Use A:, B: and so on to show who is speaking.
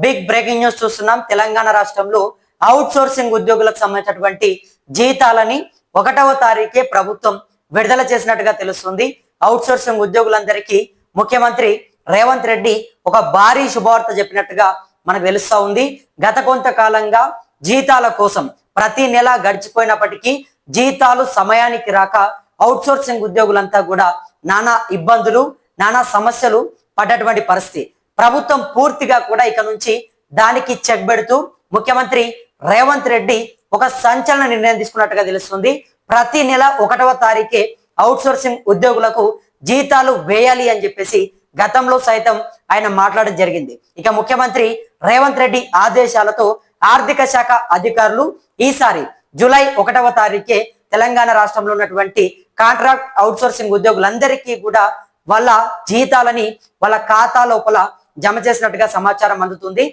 A: Big breaking news చూస్తున్నాం. తెలంగాణ రాష్ట్రంలో out sourcing ఉద్యోగులకు సంబంధించినటువంటి జీతాలని 1వ తారీఖే ప్రభుత్వం విడుదల చేసినట్టుగా తెలుస్తుంది. అవుట్ సోర్సింగ్ ఉద్యోగులందరికీ ముఖ్యమంత్రి రేవంత్ రెడ్డి ఒక భారీ శుభవార్త చెప్పినట్టుగా మనకు తెలుస్తా ఉంది. గత కొంతకాలంగా జీతాల కోసం ప్రతి నెల గడిచిపోయినప్పటికీ జీతాలు సమయానికి రాక అవుట్ సోర్సింగ్ ఉద్యోగులంతా కూడా నానా ఇబ్బందులు, నానా సమస్యలు పడ్డటువంటి పరిస్థితి. ప్రభుత్వం పూర్తిగా కూడా ఇక నుంచి దానికి చెక్ పెడుతూ ముఖ్యమంత్రి రేవంత్ రెడ్డి ఒక సంచలన నిర్ణయం తీసుకున్నట్టుగా తెలుస్తుంది. ప్రతి నెల 1వ తారీఖే అవుట్ సోర్సింగ్ ఉద్యోగులకు జీతాలు వేయాలి అని చెప్పేసి గతంలో సైతం ఆయన మాట్లాడడం జరిగింది. ఇక ముఖ్యమంత్రి రేవంత్ రెడ్డి ఆదేశాలతో ఆర్థిక శాఖ అధికారులు ఈసారి జూలై 1వ తారీఖే తెలంగాణ రాష్ట్రంలో ఉన్నటువంటి కాంట్రాక్ట్ అవుట్ సోర్సింగ్ ఉద్యోగులందరికీ కూడా వాళ్ళ జీతాలని వాళ్ళ ఖాతా లోపల జమ చేసినట్టుగా సమాచారం అందుతుంది.